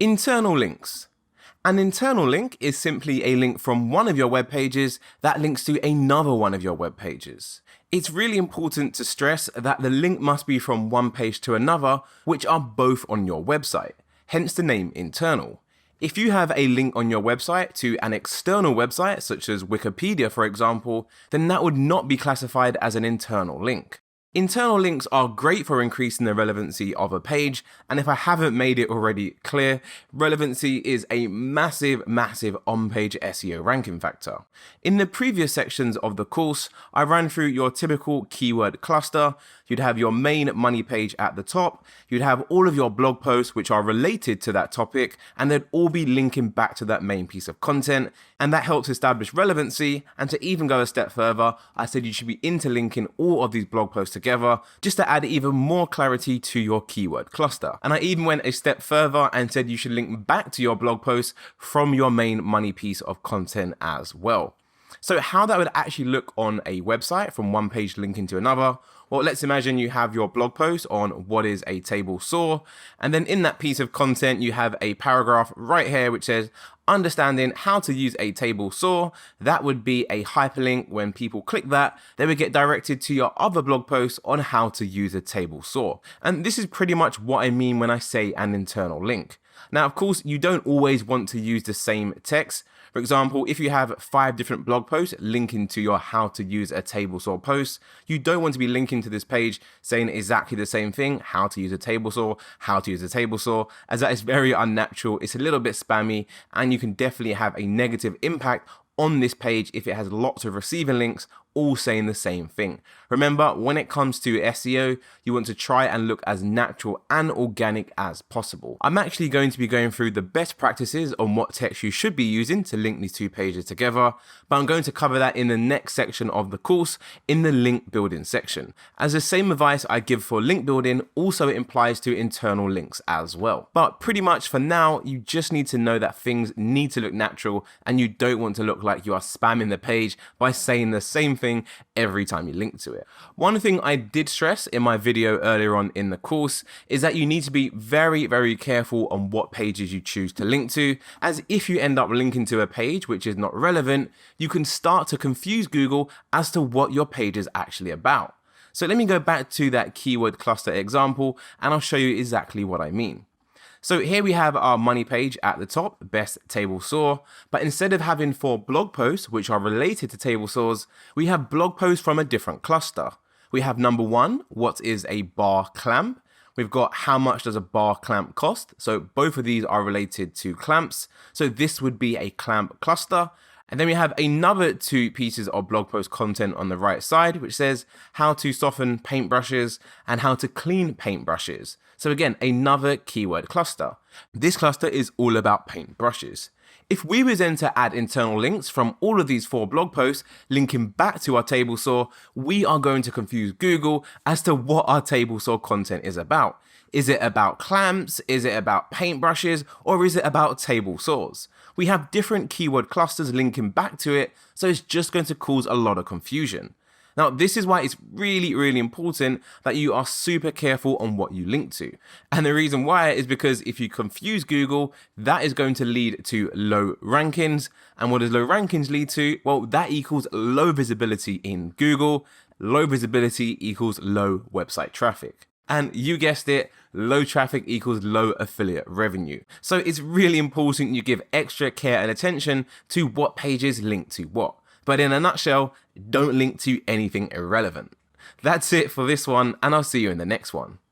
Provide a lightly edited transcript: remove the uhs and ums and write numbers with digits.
Internal links. An internal link is simply a link from one of your web pages that links to another one of your web pages. It's really important to stress that the link must be from one page to another, which are both on your website, hence the name internal. If you have a link on your website to an external website, such as Wikipedia for example, then that would not be classified as an internal link. Internal links are great for increasing the relevancy of a page, and if I haven't made it already clear, relevancy is a massive on-page SEO ranking factor. In the previous sections of the course, I ran through your typical keyword cluster. You'd have your main money page at the top, you'd have all of your blog posts which are related to that topic, and they'd all be linking back to that main piece of content, and that helps establish relevancy. And to even go a step further, I said you should be interlinking all of these blog posts together just to add even more clarity to your keyword cluster. And I even went a step further and said you should link back to your blog posts from your main money piece of content as well. So how that would actually look on a website from one page linking to another. Well, let's imagine you have your blog post on what is a table saw, and then in that piece of content you have a paragraph right here which says understanding how to use a table saw. That would be a hyperlink. When people click that, they would get directed to your other blog post on how to use a table saw. And this is pretty much what I mean when I say an internal link. Now, of course, you don't always want to use the same text. For example, if you have 5 different blog posts linking to your how to use a table saw post, you don't want to be linking to this page saying exactly the same thing, how to use a table saw, as that is very unnatural, it's a little bit spammy, and you can definitely have a negative impact on this page if it has lots of receiving links all saying the same thing. Remember, when it comes to SEO, you want to try and look as natural and organic as possible. I'm actually going to be going through the best practices on what text you should be using to link these 2 pages together, but I'm going to cover that in the next section of the course, in the link building section. As the same advice I give for link building also applies to internal links as well. But pretty much for now, you just need to know that things need to look natural, and you don't want to look like you are spamming the page by saying the same thing every time you link to it. One thing I did stress in my video earlier on in the course is that you need to be very careful on what pages you choose to link to, as if you end up linking to a page which is not relevant, you can start to confuse Google as to what your page is actually about. So let me go back to that keyword cluster example and I'll show you exactly what I mean. So here we have our money page at the top, best table saw, but instead of having 4 blog posts which are related to table saws, we have blog posts from a different cluster. We have number 1, what is a bar clamp? We've got how much does a bar clamp cost? So both of these are related to clamps. So this would be a clamp cluster. And then we have another 2 pieces of blog post content on the right side, which says how to soften paintbrushes and how to clean paintbrushes. So again, another keyword cluster. This cluster is all about paintbrushes. If we were then to add internal links from all of these 4 blog posts linking back to our table saw, we are going to confuse Google as to what our table saw content is about. Is it about clamps? Is it about paintbrushes? Or is it about table saws? We have different keyword clusters linking back to it, so it's just going to cause a lot of confusion. Now, this is why it's really important that you are super careful on what you link to. And the reason why is because if you confuse Google, that is going to lead to low rankings. And what does low rankings lead to? Well, that equals low visibility in Google. Low visibility equals low website traffic. And you guessed it, low traffic equals low affiliate revenue. So it's really important you give extra care and attention to what pages link to what. But in a nutshell, don't link to anything irrelevant. That's it for this one, and I'll see you in the next one.